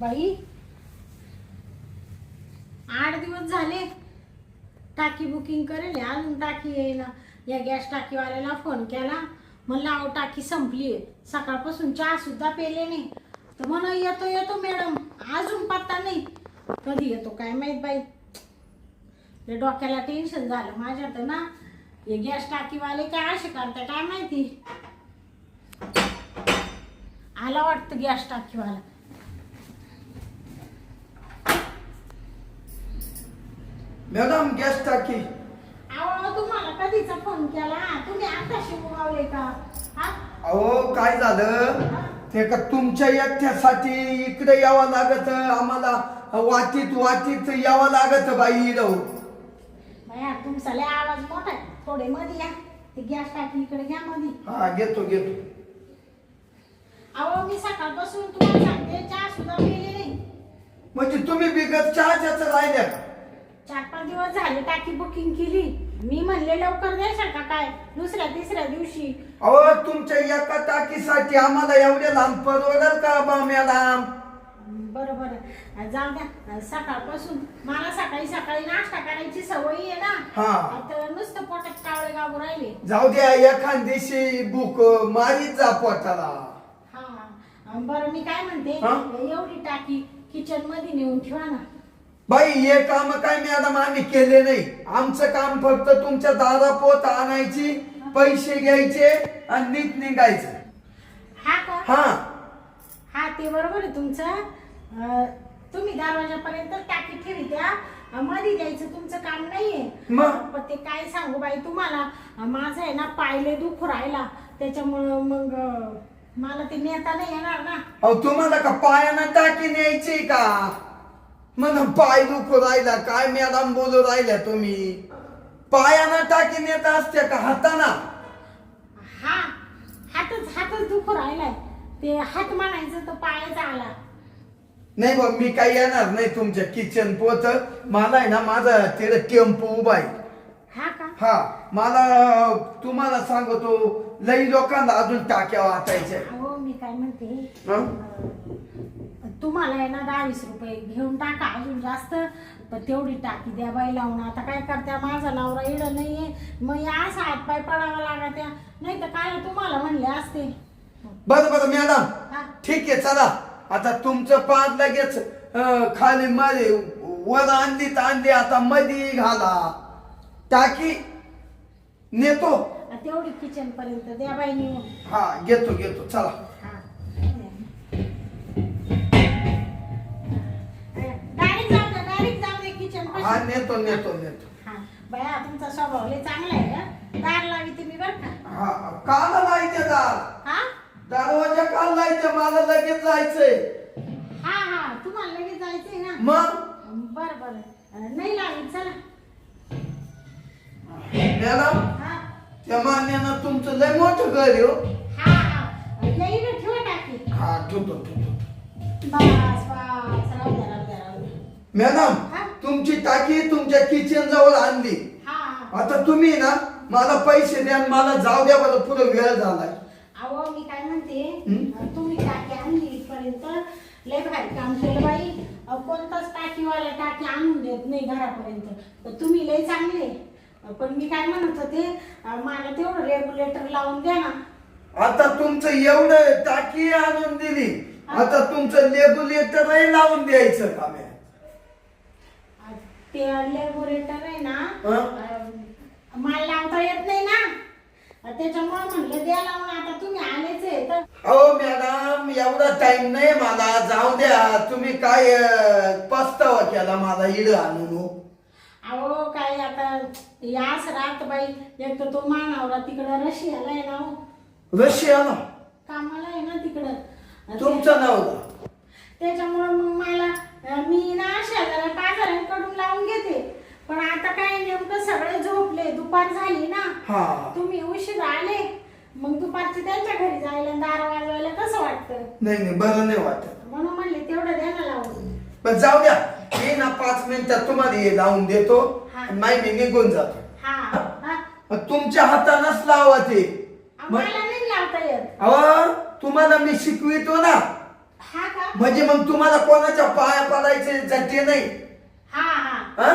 बाई 8 दिवस झाले टाकी बुकिंग करेल अजून टाकी येईना. या गॅस टाकीवाल्याला फोन केला, म्हणलं अहो टाकी संपली आहे, सकाळपासून चहा सुद्धा पेले नाही. तर म्हणा येतो येतो मॅडम, अजून पत्ता नाही. कधी येतो काय माहीत बाई. ते डोक्याला टेन्शन झालं माझ्या तर ना. हे गॅस टाकीवाले काय असे करते काय माहिती. आला वाटतं गॅस टाकीवाला. मॅडम गॅस टाकी. अहो तुम्हाला कधीचा फोन केला, तुम्ही आताशी उगावले का? हा अहो काय झालं ते का तुमच्या एकट्यासाठी इकडे यावं लागत, आम्हाला वाटीत वाटीत यावं लागत बाई. बाया तुमचा लय आवाज मोठा आहे, थोडे मध्ये या. ते गॅस टाकी इकडे घ्या मध्ये. हा घेतो घेतो. अहो मी सकाळपासून तुम्हाला सांगते चहा सुद्धा पिली नाही. म्हणजे तुम्ही बिगर चहाच्याच राहिल्या का? 4-5 दिवस झाले टाकी बुकिंग केली. मी म्हणले लवकर द्यायचा का काय दुसऱ्या तिसऱ्या दिवशी. अहो तुमच्या एका टाकीसाठी आम्हाला एवढे लांब परवडेल का बा मॅडम? बरं बरं जाऊ द्या. सकाळपासून मला सकाळी सकाळी नाश्ता करायची सवय आहे ना. हा. आता नुसतं पोटात कावळे गावू राहिले. जाऊ द्या एखाद्याशी बुक मारीत जा पोटाला. हा बरं मी काय म्हणते, हा? एवढी टाकी किचन मध्ये नेऊन ठेवा ना. बाई हे काम काय मॅडम आम्ही केले नाही. आमचं काम फक्त तुमच्या दारापोत आणायची, पैसे घ्यायचे आणि नीट निघायचं. हा का? हा हा ते बरोबर आहे तुमचं. तुम्ही दरवाजापर्यंत टाकी ठेवी द्या, मध्ये द्यायचं तुमचं काम नाहीये. मग? पण ते काय सांगू बाई तुम्हाला, माझं आहे ना पायले दुखू राहिला, त्याच्यामुळं मग मला ते नेता नाही येणार ना. अहो तुम्हाला का पायानं टाकी न्यायची का? म्हणून पाय दुखू राहिला काय मॅडम बोलू राहिल्या तुम्ही? पायानं टाकी नेत असते का हाताना? हा हातच दुखू राहिलाय. ते हात म्हणायचं तर पायाचा आला. नाही बा मी काही येणार नाही तुमच्या किचन पोत. मला आहे ना माझा तिकडे टेम्पो उभा आहे. हा का? हा मला तुम्हाला सांगतो लई लोकांना अजून टाक्या वाटायच्या. हो मी काय म्हणते, हं? तुम्हाला आहे ना 10-20 रुपये घेऊन टाका अजून जास्त. पण तेवढी टाकी द्या बाई लावून. आता काय करत्या, माझा नवरा इड नाहीये, मग असा हातपाय पडावा लागत्या. नाही तर काय तुम्हाला म्हणले असते. बरं बरं मॅडम हा. ठीक आहे चला. आता तुमचं पाच लगेच खाली मध्ये वर आणली तर आणली, आता मध्ये घाला टाकी नेतो. तेवढी किचन पर्यंत द्या बाई नेऊन. हा घेतो घेतो चला. डायरेक्ट जाऊ दे किचन हा नेतो नेतो नेतो. हा बाया तुमचा स्वभाव लय चांगला आहे हं. दार लावी तुम्ही बरं का. हा काला लायचे दार? हा दरवाजा काल लायचे, मला लगेच जायचंय. हा तुम्हाला लगेच जायचंय ना. मग बरं नाही लावी चला. मॅडम हा त्या मान्यानं तुमचं लय मोठं घर आहे हो. हा येईल ठेवा टाकी. हा ठेवतो ठेवतो. बस राहू द्या. मॅडम हा? तुमची टाकी तुमच्या किचन जवळ आणली. हा आता तुम्ही ना मला पैसे द्या आणि मला जाऊ द्या, बरं पुढे वेळ झालाय. अहो मी काय म्हणते, हं? तुम्ही टाकी आणली इथपर्यंत लय भारी काम केलं बाई. कोणताच टाकीवाला टाकी आणून देत नाही घरापर्यंत. तर तुम्ही लय चांगले. पण मी काय म्हणत होते, मला तेवढं रेग्युलेटर लावून द्या ना. आता तुमचं एवढं टाकी आणून दिली, आता तुमचं रेग्युलेटरही लावून द्यायचं का मॅ? ते रेग्युलेटर आहे ना, हं? मला लावता येत नाही ना. त्याच्यामुळे म्हणलं द्या लावून. आता तुम्ही आलेच आहे तर. हो मॅडम एवढा टाइम नाही मला, जाऊ द्या. तुम्ही काय पस्तावा केला मला इड आणून? अहो काय आता यास रात बाई. एक तर तो मानावरा तिकडं रशियाला आहे ना हो. रशियाला कामाला आहे ना तिकडं. तुमचं नाव का? त्याच्यामुळे मग मला मी ना शेजाऱ्या पाजाऱ्यांकडून लावून घेते. पण आता काय नेमकं सगळे झोपले, दुपार झाली ना. हा तुम्ही उशीर आले, मग दुपारची त्यांच्या घरी जायला दार वाजवायला कसं वाटतं. नाही बरं नाही वाटत. म्हणून म्हणले तेवढं द्या ना लावून. पण जाऊ द्या, मी ना 5 मिनिटात तुम्हाला हे लावून देतो हा. आणि मी निघून जातो. हा मग तुमच्या हातानच लावा ते. मला नाही लावता येत. अहो तुम्हाला मी शिकवितो ना. हा का? म्हणजे मग तुम्हाला कोणाच्या पाया पडायचे ते नाही. हा हा हा?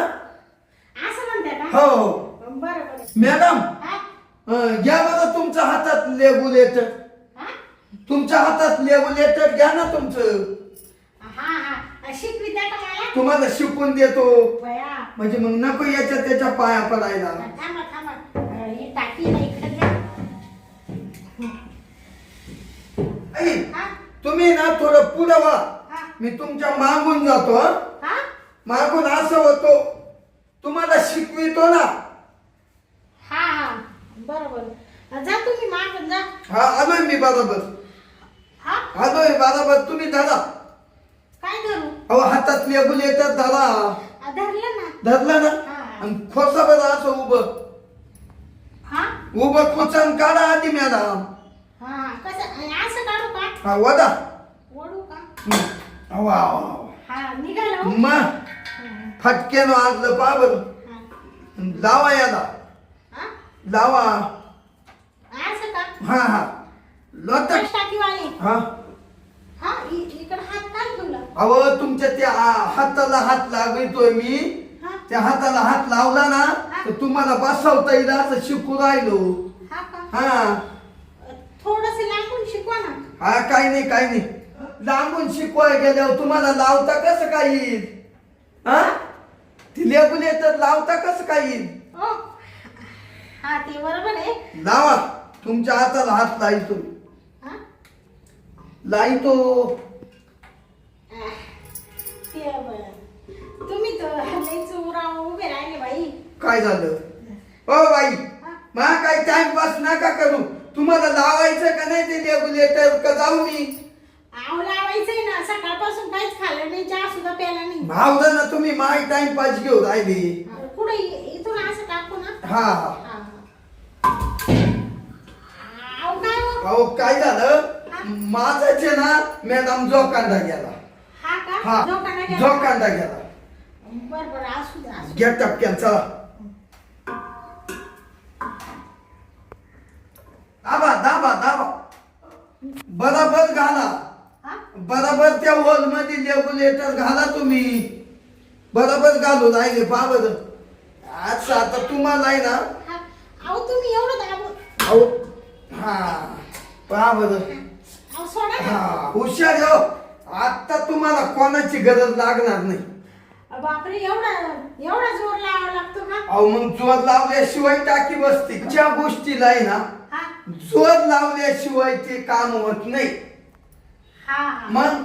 असं म्हणते का? हो हो. बरं बरं. मॅडम हा घ्या बरं तुमच्या हातात रेग्युलेटर. हा तुमच्या हातात रेग्युलेटर घ्या ना तुमचं. हा हा शिकवित्या का मला? तुम्हाला शिकून देतो. बया म्हणजे मग नको याच्या त्याच्या पाया पडायला. थांबा थांबा ही टाकी ना इकडे द्या. आई, हा तुम्ही ना थोडं पुढं व्हा. हा मी तुमच्या मागून जातो. हं? हा मागून असं होतो तुम्हाला शिकवितो ना. हा हा बरं बरं जा तुम्ही मागून जा. हा आलोय मी बरोबर. हा आलोय बरोबर. तुम्ही धरा. काय धरू? अहो हातात रेग्युलेटर धरा. धरलं ना. धरलं ना. हा. आणि खोसा बरं असं उभं. हा उभं खोचन काढा आधी मॅडम. हा कसं असं काढू का? हा वदा. ओढू का? अहो, अहो, अहो. हा निघालं हो. मग हा, फटक्यानं आणलं पहा बरं. हा. लावा याला. हा? लावा. असं का? हा हा लटक. कश टाकीवाले. हा हा इकडे हात काय तुला? अहो तुमच्या त्या हाताला हात लागतोय मी. हा त्या हाताला हात लावला ना तर तुम्हाला बसवता येईल असं शिकू राहिलो. हा का? हा थोडस लांबून शिकवा ना. हा काही नाही काही नाही. लांबून शिकवाय गेल्यावर तुम्हाला लावता कसं काय येईल? हा ती रेग्युलेटर लावता कसं काय येईल? ओ हा ते बरोबर आहे. लावा. तुमच्या हाताला हात लावतो. हा लावतो. ते तुम्ही तर लईच उभे राहिले बाई. काय झालं? ओ बाई हा? मा काही टाइमपास नका करू. तुम्हाला लावायचं का नाही ते रेग्युलेटर का जाऊ मी? आव लावायचंय ना. सकाळपासून काहीच खाल्लं नाही. चहा सुद्धा प्यायला नाही. भावलं ना तुम्ही माय टाइमपास घेऊ राहिली. कुठे इथून असं टाकू ना. हा हा. आव काय हो? अहो काय झालं? माझाच आहे ना मॅडम जोकांडा गेला. हा का? हा जोकांना गेला? जोकांडा गेला. बरं बरं असू दे असू दे. घ्या टपक्यान चला. दाबा दाबा दाबा. बराबर घाला. हा? बराबर त्या होल मध्ये रेग्युलेटर घाला तुम्ही. बराबर घालू राहिले पहा बरं. आज आता तुम्हाला आहे ना. हा. अहो तुम्ही एवढं दाबून. अहो हा पहा बरं. अहो सोडा ना. हा हुशार हो. आता तुम्हाला कोणाची गरज लागणार नाही. बापरे एवढा जोर लावावा लागतो का? अहो मग जोर लावल्याशिवाय टाकी बसते. ज्या गोष्टीला आहे ना हा जोर लावल्याशिवाय ते काम होत नाही. हा हा. मग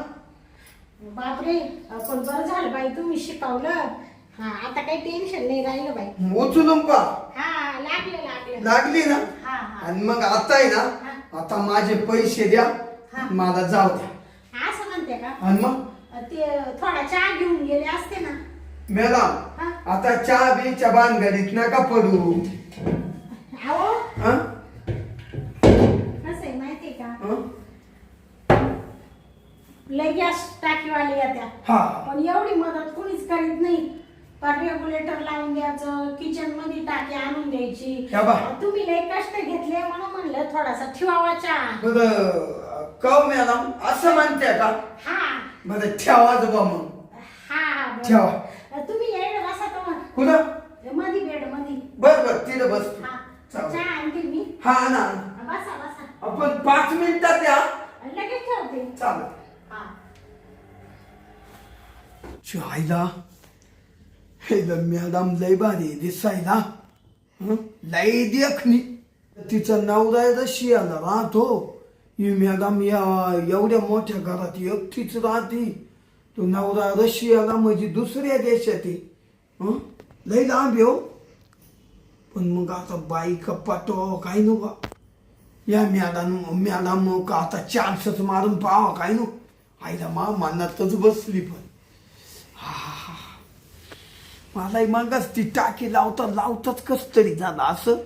बापरे पण बरं झालं बाई तुम्ही शिकवलं. हा आता काही टेन्शन नाही राहिलं बाई. उचलून पहा. हा लागलं. लागली ना. हा हा आणि मग आता आहे ना आता माझे पैसे द्या. हा. मला जाऊ द्या. असं म्हणते का? आणि मग ते थोडा चहा घेऊन गेले असते ना. मॅडम हा? आता चहा बीच्या भानगडीत नका पडू. अहो हं? कसं आहे माहितीये का? हं? लय गॅस टाकीवाले येत्या. हा पण एवढी मदत कोणीच करीत नाही. पण रेग्युलेटर लावून द्यायचं. किचन मध्ये टाकी आणून द्यायची. या बा. तुम्ही लय कष्ट घेतले म्हणून म्हणलं थोडासा ठेवावा चहा. बरं कव मॅडम असं म्हणते का? हा बरं ठेवाच बा मग. हा बरं. ठेवा. तुम्ही येड बसा तर कुठं? मधी बेड मध्ये. बर बर तिथं बसतो. हा चालेल. चहा आणते मी. हा ना बसा आपण 5 मिनिटात या. लगेच ठेवते. चालेल. हा चायला हे मॅडम लय भारी दिसायला. हं? लय देखणी. तिचा नवरा रशियाला राहतो. ही मॅडम या एवढ्या मोठ्या घरात एकटीच राहते. तो नवरा रशियाला म्हणजे दुसऱ्या देशात आहे. हं? लय लांब येऊ. पण मग आता बाई का पाठवा काय नको. या मॅडम का आता चान्सच मारून पाहावा काय नको. आईला मनातच बसली. पण मलाही मगच ती टाकी लावताच कस तरी झालं असं.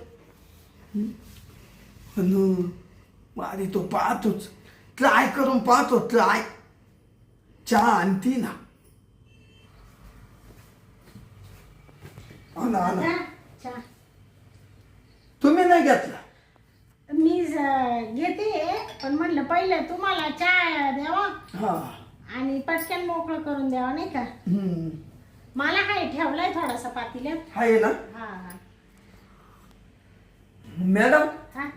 अरे तो पाहतोच. ट्राय करून पाहतो. ट्राय चहा आणती ना. आणा आता चहा. तुम्ही नाही घेतला. मी घेते, पण म्हटलं पहिलं तुम्हाला चहा द्यावा हा. आणि पटकन मोकळं करून द्यावा, नाही का? हम्म. मला काय ठेवलाय थोडासा पातेल्यात. आहे ना हा हा मॅडम? हा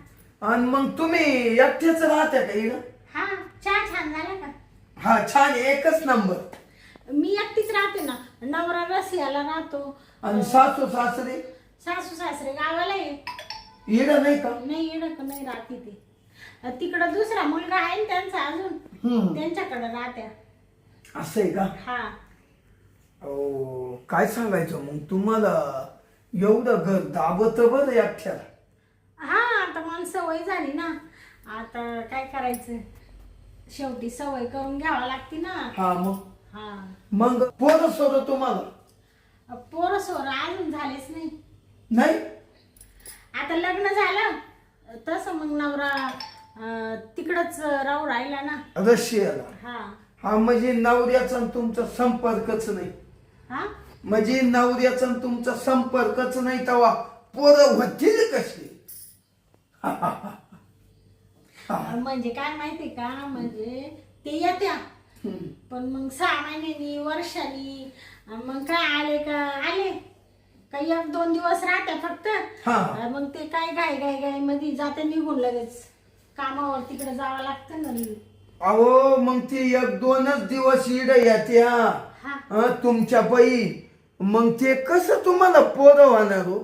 आणि मग तुम्ही एकटेच राहत्या का इकडं? हा. चहा छान झाला का? हा छान, एकच नंबर. मी एकटीच राहते ना, नवरा रसियाला राहतो. आणि सासू सासरे सासू सासरे गावाला आहे. इकडं नाही का? नाही येणं नाही राहते ते. तिकडं दुसरा मुलगा आहे ना त्यांचा अजून, त्यांच्याकडे राहत्या. असं आहे का? हा. ओ काय सांगायचं मग तुम्हाला, एवढं घर दाबत बरं एकट्याला. हा आता मला सवय झाली ना, आता काय करायचं, शेवटी सवय करून घ्यावा लागते ना. हा मग हा. मग पोरं सोरं तुम्हाला? पोरं सोरं अजून झालेच नाही. नाही? आता लग्न झालं तसं मग नवरा तिकडच राहू राहिला ना. रशियाला? हा. हा म्हणजे नवऱ्याचा आणि तुमचा संपर्कच नाही. हा म्हणजे नवऱ्याचा आणि तुमचा संपर्कच नाही, तेव्हा पोरं होतील कसे? म्हणजे काय माहिती का, म्हणजे ते येत्या पण मग 6 महिन्यांनी वर्षांनी, मग काय आले का आले काही 1-2 दिवस राहत्या फक्त. हा. मग ते काय घाई मध्ये जाते निघून, लगेच कामावर तिकडे जावं लागतं ना. अहो मग ते 1-2च दिवस इड येत्या हा तुमच्या पायी, मग ते कसं तुम्हाला पोरं होणार हो?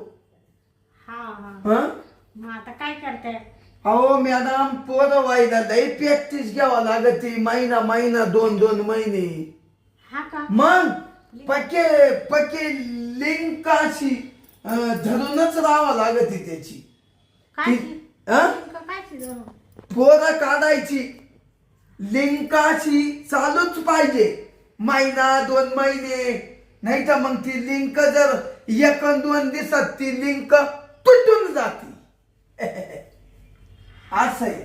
हा हा. हा? मग आता काय करताय? अहो मॅडम, पोरं व्हायला लई प्रॅक्टिस घ्यावं लागते, महिना 2 महिने. हा का? मग पक्के पक्के लिंक अशी धरूनच राहावं लागते त्याची. काय हा? काय पोरं काढायची लिंक अशी चालूच पाहिजे, 1-2 महिने. नाही तर मग ती लिंक जर 1-2 दिवसात ती लिंक तुटून जाते. असं आहे.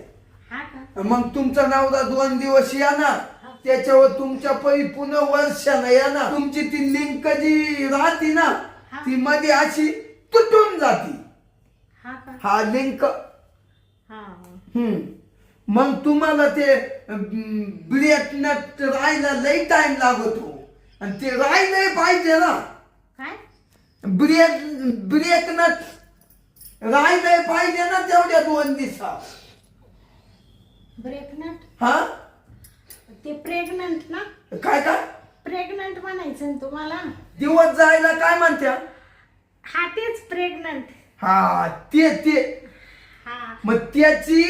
हा का? मग तुमचा नवरा 2 दिवस या ना, त्याच्यावर तुमच्या पै पुन्हा वर्षानं या ना, तुमची ती लिंक जी राहते ना, ती मध्ये अशी तुटून जाते. हा का? हा लिंक. हा. मग तुम्हाला ते ब्रेक नट राहायला लई टाइम लागतो, आणि ते राहिलंय पाहिजे ना. काय? ब्रेक नट राहिलंय पाहिजे ना तेवढ्या 2 दिवसात. ब्रेकनट? हा? ते प्रेग्नंट ना? काय काय प्रेग्नंट म्हणायचं ना तुम्हाला? दिवस जायला काय म्हणत्या? हा तेच प्रेग्नंट. हा ते हा मग त्याची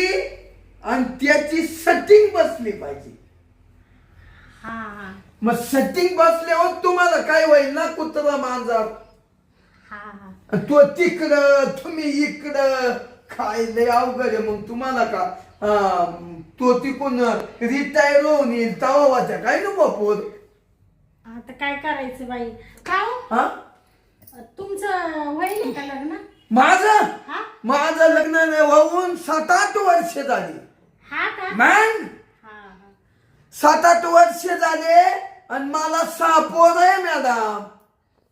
सेटिंग बसली पाहिजे. हा हा मग सेटिंग बसल्यावर तुम्हाला काय होईल ना, कुत्रा मांजर हा हा. तो तिकडं तुम्ही इकडं, काय लय अवघड आहे. मग तुम्हाला का तो तिकून रिटायर होऊन येईल तवा वाचा काय नको पोर. आता काय करायचं बाई? का हो? हा? तुमचं होईल का लग्न? माझं लग्न होऊन 7-8 वर्ष झाली. हा का? मॅन हा हा. 7-8 वर्ष झाले आणि मला 6 पोर आहे मॅडम.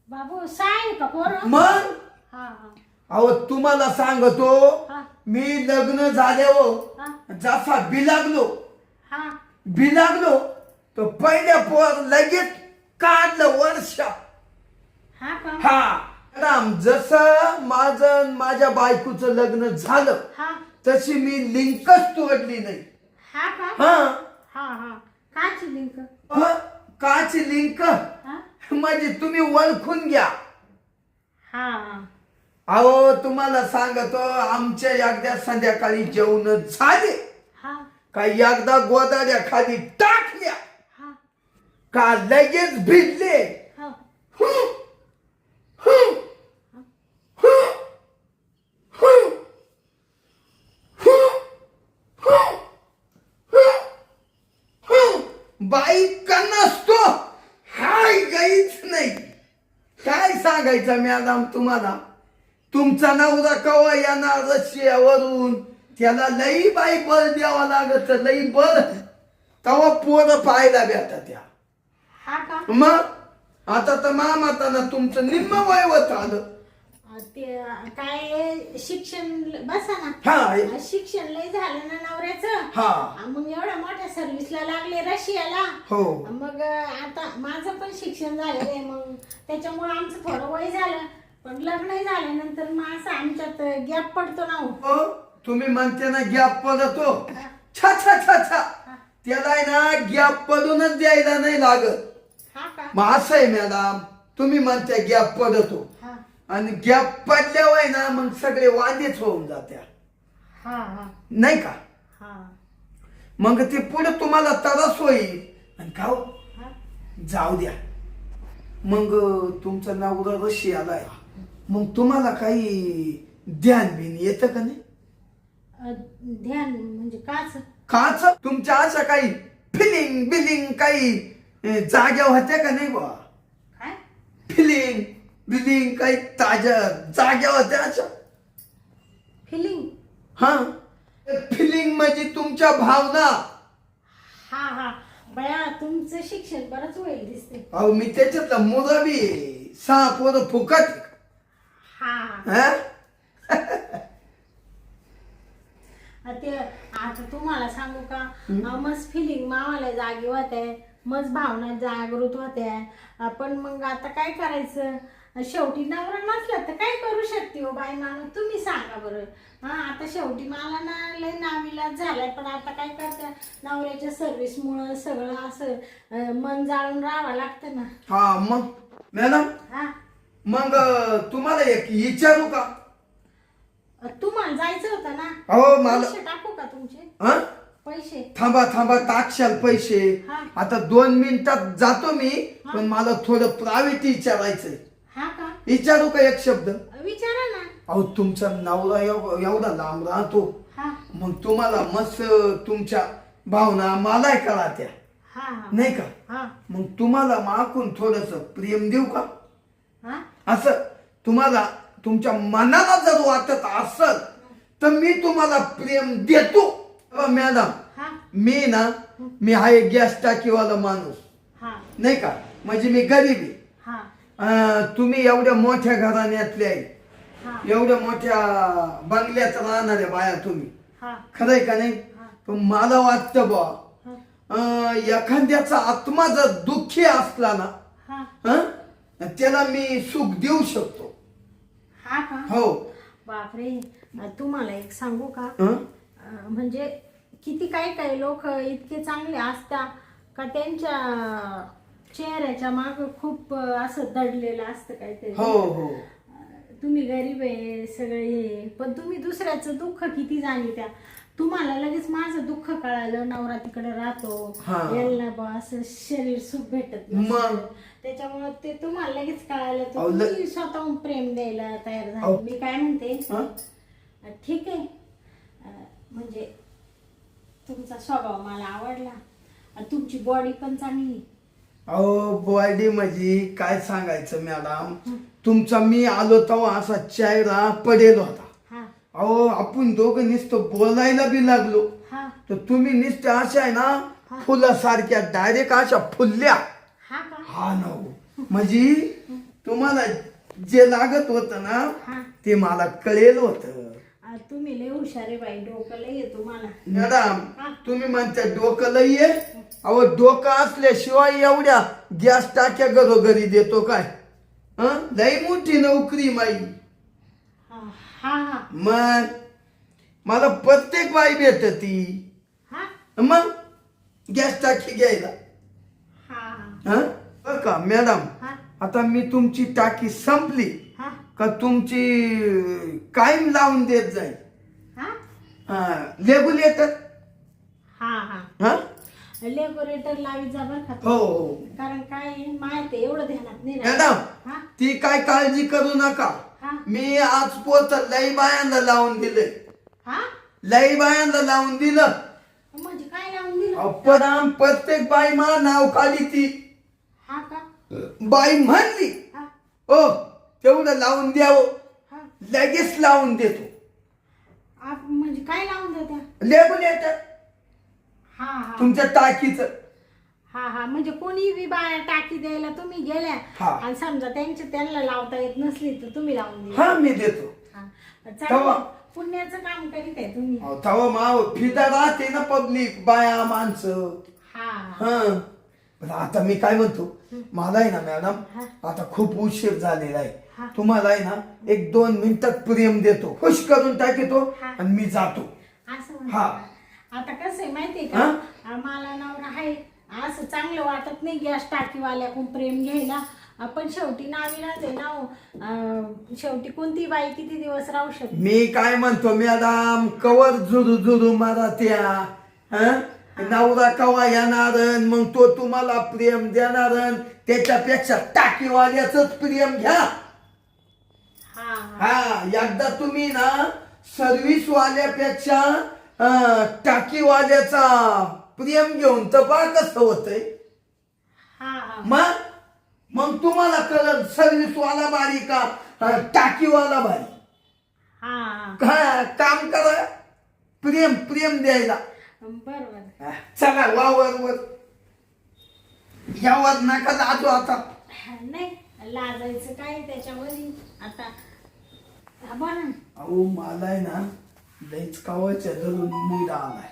बाबू 6 आहे का पोरं? मग हा हा अहो तुम्हाला सांगतो, हा मी लग्न झाल्यावर हा जसा बिलागलो हा तो पहिल्या पोर लगेच काढलं वर्ष. हा का? हा मॅडम, जसं माझं माझ्या बायकोचं लग्न झालं हा तशी मी लिंकच तोडली नाही. हा का? हा हा हा. काची लिंक? काची लिंक हा म्हणजे तुम्ही ओळखून घ्या. हा हा अहो तुम्हाला सांगतो, आमच्या एकदा संध्याकाळी जेवण झाले हा का एकदा गोदाड्या खाली टाकल्या हा का लगेच भिजले. हा. बाई का नसतो, हाय गाईच नाही. काय सांगायचं मॅडम तुम्हाला, तुमचा नवरा कवा येणार रशियावरून, त्याला लई बाई बळ द्यावा लागत, लई बळ, तवा पोरं पाहायला भेटत त्या. हा का? मग आता तर मामाताना तुमचं निम्म वय होत आलं. ते काय शिक्षण बसा ना. हा शिक्षण लय झालं ना नवऱ्याचं. हा मग एवढ्या मोठ्या सर्व्हिसला लागले रशियाला. हो मग आता माझं पण शिक्षण झालेलं आहे, मग त्याच्यामुळे आमचं थोडं वय झालं, पण लग्न झाल्यानंतर मग असं आमच्यात गॅप पडतो ना. हो तुम्ही म्हणते ना गॅप पडतो. छा छा छा छा त्याला आहे ना गॅप पडूनच द्यायला नाही लागत. हा का? मग असं आहे मॅडम, तुम्ही म्हणते गॅप पडतो हा आणि गॅप पडल्यावर ना मग सगळे वांदेच होऊन जात्या, हा हा नाही का? हा मग ते पुढे तुम्हाला त्रास होईल. आणि का हो? हा. जाऊ द्या. मग तुमचा नवरा रशियाला आहे, मग तुम्हाला काही ध्यान बिन येतं का नाही? ध्यान म्हणजे काच? काच तुमच्या अशा काही फिलिंग बिलिंग काही जाग्या होत्या का नाही बा? काय फिलिंग बिलिंग काही ताज्या जाग्या होत्या अशा? फिलिंग? हा फिलिंग म्हणजे तुमच्या भावना. हा हा. बया तुमचं शिक्षण बरंच होईल दिसते. अहो मी त्याच्यातला मुरबी 6 पोरं फुकट. हा हा? ते आता तुम्हाला सांगू का, मस्त फिलिंग मावाला जागी होते, मस्त भावना जागृत होत्या. पण मग आता काय करायचं, शेवटी नवरा नसला तर काय करू शकते हो बाई माणूस, तुम्ही सांगा बरं. हा आता शेवटी मला ना लय नाविलाज झालाय, पण आता काय करते, नवऱ्याच्या सर्व्हिसमुळं सगळं असं मन जाळून राहावं लागतं ना. हा मग मॅडम, हा मग तुम्हाला एक विचारू का? तुम्हाला जायचं होतं ना. अहो मला पैसे टाकू का तुमचे? हा पैसे? थांबा थांबा टाकशाल पैसे. हा. आता 2 मिनिटात जातो मी, पण मला थोडं प्रायव्हेट विचारायचंय. हा का? विचारू का एक शब्द? विचारा ना. अहो तुमचा नवरा एवढा लांब राहतो, हा मग तुम्हाला मस्त तुमच्या भावना मला कळत्या, हा हा नाही का? हा मग तुम्हाला मागून थोडस प्रेम देऊ का? हा. असं तुम्हाला तुमच्या मनाला जर वाटत असल तर मी तुम्हाला प्रेम देतो. मॅडम हा मी आहे गॅस टाकीवाला माणूस, हा नाही का? म्हणजे मी गरीब आहे. हा तुम्ही एवढ्या मोठ्या घराण्यातले आहे, हा एवढ्या मोठ्या बंगल्यात राहणाऱ्या बाया तुम्ही, हा खरंय का नाही? पण मला वाटतं बा, हा एखाद्याचा आत्मा जर दुःखी असला ना, हा त्याला मी सुख देऊ शकतो. हा का? हो. बापरे. तुम्हाला एक सांगू का, हं? म्हणजे किती काही लोक इतके चांगले असतात का त्यांच्या चेहऱ्याच्या माग खूप असं दडलेलं असतं काहीतरी. हो हो. तुम्ही गरीब आहे सगळे हे, पण तुम्ही दुसऱ्याचं दुःख किती जाणीत्या. तुम्हाला लगेच माझं दुःख कळालं, नवरा तिकडे राहतो, हा. यायला बा असं शरीर सुख भेटत नसतं. मग? त्याच्यामुळे ते तुम्हाला लगेच कळालं, तर अहो, तुम्ही स्वतःहून प्रेम द्यायला तयार अहो. झाले. मी काय म्हणते, हं? ठीक आहे, म्हणजे तुमचा स्वभाव मला आवडला, तुमची बॉडी पण चांगली. अहो बॉडी म्हणजे काय सांगायचं मॅडम, तुमचा मी आलो तेव्हा असा चेहरा पडेल होता. हा अहो आपण दोघं नुसतं बोलायला बी लागलो, हा तर तुम्ही नुसत्या अशा आहे ना फुलासारख्या डायरेक्ट अशा फुलल्या. हा का? हा ना हो. म्हणजे तुम्हाला जे लागत होतं ना हा. ते मला कळेल होत. तुम्ही लय हुशार आहे बाई, डोकं लय आहे तुम्हाला. मॅडम हा. तुम्ही म्हणता डोकं लई आहे. अहो डोकं असल्याशिवाय एवढ्या गॅस टाक्या घरोघरी देतो काय? लई मोठी नोकरी माई. हा हा हा मग मला प्रत्येक बाई भेटती, हा मग गॅस टाकी घ्यायला. हा बरं का मॅडम, हा आता मी तुमची टाकी संपली हा का तुमची कायम लावून देत जाईल. हा रेग्युलेटर. हा हा हा लेबोरेटर लावी जा बरं का. हो हो कारण काय आहे, माहिती आहे, एवढं ध्यानात नाही राहत. मॅडम हा ती काय काळजी करू नका. हा मी आज पोत लई बायांना लावून दिले, हा लई बायांना लावून दिलं. म्हणजे काय लावून दिलं? अपराम प्रत्येक बाई मा नाव काढी ती. हा का? बाई म्हणली हा ओ तेवढं लावून द्यावं, हा लगेच लावून देतो. म्हणजे काय लावून देत्या? रेग्युलेटर हा हा तुमच्या टाकीचं. हा हा, म्हणजे कोणी बी बाया टाकी द्यायला तुम्ही गेल्या हा. आणि समजा त्यांना लावता येत नसली तर तुम्ही लावून दिली. हा मी देतो. हा. तेव्हा- चांगलं पुण्याचं काम करीत आहे तुम्ही. तेव्हा माव फिदा राहते ना पब्लिक बाया माणसं. हा हा पण आता मी काय म्हणतो मला आहे ना मॅडम हा. आता खूप उशीर झालेला हा. आहे. तुम्हाला आहे ना 1-2 मिनिटात प्रेम देतो, खुश करून टाकतो हा. आणि मी जातो. असं हा. म्हणता. आता कसं आहे माहितीये हा? का, मला नवरा आहे असं चांगलं वाटत नाही गॅस टाकीवाल्याकडून प्रेम घ्यायला. आपण शेवटी नावीलाज आहे ना हो. शेवटी कोणती बाई किती दिवस राहू शकते. मी काय म्हणतो मॅडम कवर जुरू जुरू मारा त्या हं? नवरा कवा येणार मग तो तुम्हाला प्रेम देणार त्याच्यापेक्षा टाकीवाल्याच प्रेम घ्या. हा हा एकदा तुम्ही ना सर्व्हिस वाल्यापेक्षा टाकीवाल्याचा प्रेम घेऊन तर पहा कसं होतंय. हा हा मग तुम्हाला कळलं सर्व्हिस वाला भारी का टाकीवाला भारी. हा काम करा प्रेम प्रेम द्यायला. बरोबर. चला वावर यावर नका लाजू आता. नाही लाजायचं काय त्याच्यावरही आता. हा, बोला ना. अहो मला आहे ना लईच कावाच्या धरून मूड आलाय.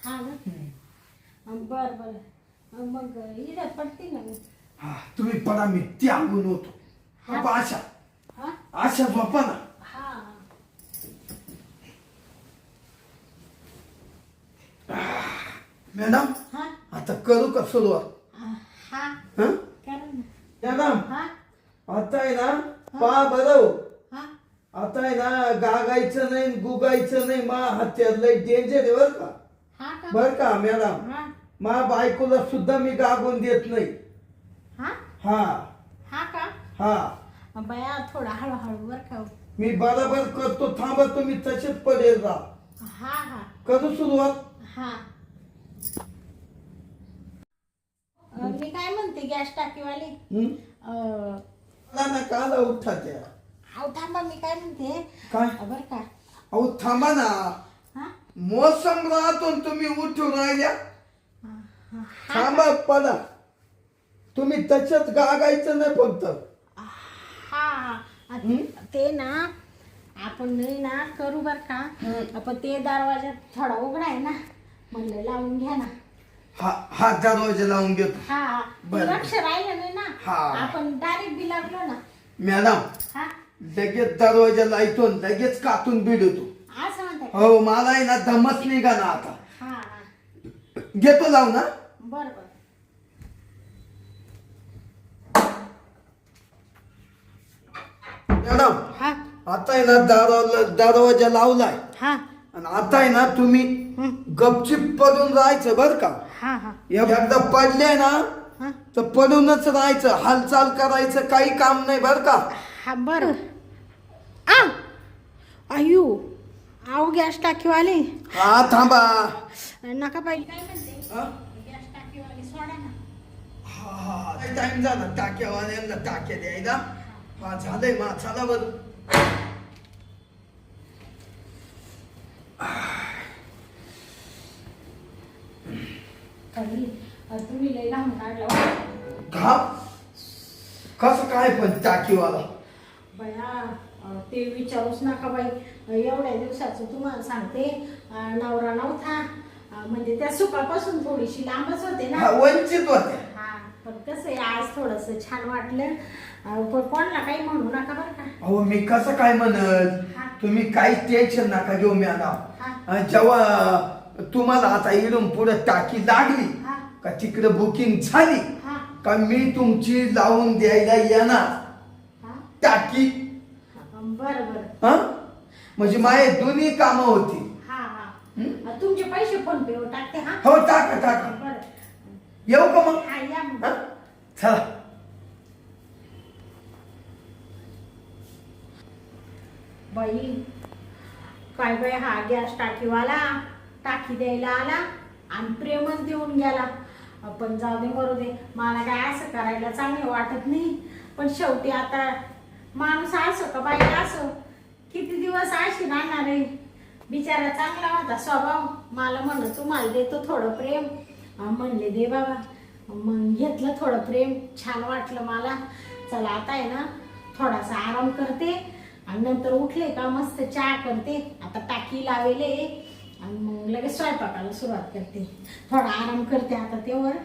हा ना बर बर मग इथं पडते ना मी. हा तुम्ही पडा मी त्यागून होतो. हा. आशा हा आशा झोपा ना. हा मॅडम हा आता करू का सुरुवात. हा हं? करा ना. मॅडम हा आता आहे ना पहा बरं हा आता आहे ना गागायचं नाही गुगायचं नाही. मा हत्यार लय डेंजर आहे बर का. हा का बर का मॅडम हा मा बायकोला सुद्धा मी गागून देत नाही. हा हा हा का हा बया थोडा हळूहळू बर का. मी बरोबर करतो. थांबा तुम्ही तसेच पडेल राहा. हा हा करू सुरुवात. हा मी काय म्हणते गॅस टाकीवाली हं? अं, ना ना काला उठा त्या. अहो थांबा मी काय म्हणते काय बर का. अहो थांबा ना हा मोसम राहतो तुम्ही उठून राहिल्या. हा थांबा पडा तुम्ही तसंच गागायचं नाही फक्त. हा ते ना आपण नाही ना करू बर का. आपण ते दरवाजा थोडा उघडा आहे ना म्हणलं लावून घ्या ना. हा दरवाजा लावून घेतो. हा बरं. लक्ष राहिलं नाही ना. हा. आपण डायरेक्ट बी लागलो ना. मॅडम हा लगेच दरवाजा लावतो लगेच कातून बिडतो. असं म्हणताय. हो मला आहे ना दमच निघा ना आता. हा हा घेतो लावू ना. बर बर मॅडम हा आता आहे ना दरवाजा लावलाय हा आणि आता आहे ना तुम्ही गपचिप पडून राहायचं बर का. हा हा एकदा पडले ना हा तर पडूनच राहायचं. हालचाल करायचं काही काम नाही बर का. हा बर आयु आहो गॅस टाकीवाले हा थांबा. नका पाहिजे काय म्हणते हा? गॅस टाकीवाले सोडा ना. हा टाइम झाला टाक्यावाल्यांना टाक्या द्यायला. हा झालंय मा चला बर. तुम्ही लई लांब काढला घाप कसं काय पण टाकीवाला. बया ते विचारूच नका बाई. एवढ्या दिवसाचं तुम्हाला सांगते नवरा नव्हता. म्हणजे त्या सुखापासून थोडीशी लांबच होते हा ना. वंचित होत्या. हा पण कसं आहे आज थोडस छान वाटलं. पण कोणाला काही म्हणू नका बरं का. अहो मी कसं काय म्हणत. हा. तुम्ही काहीच टेन्शन नका घेऊ मॅडम. हा. जेव्हा तुम्हाला आता इडून पुढे टाकी लागली हा का तिकडे बुकिंग झाली हा का मी तुमची लावून द्यायला येणार हा टाकी. बरं बरं हा म्हणजे माझे दोन्ही कामं होती. हा हा तुमचे पैसे फोन पे वर टाकते. हा हो टाका टाका. बरं येऊ का मग. हा या मग. हा? चला बाई काय बाई हा गॅस टाकीवाला टाकी द्यायला आला आणि प्रेमच देऊन गेला. पण जाऊ दे मरू दे. मला काय असं करायला चांगलं वाटत नाही. पण शेवटी आता माणूस असो का बाई असो किती दिवस अशी राहणार आहे. बिचारा चांगला होता स्वभाव. मला म्हणलं तुम्हाला देतो थोडं प्रेम. म्हणले दे बाबा. मग घेतलं थोडं प्रेम, छान वाटलं मला. चला आता आहे ना थोडासा आराम करते आणि नंतर उठले का मस्त चहा करते. आता टाकी लावेले आणि मग लगेच स्वयंपाकाला सुरुवात करते. थोडा आराम करते आता तेवर.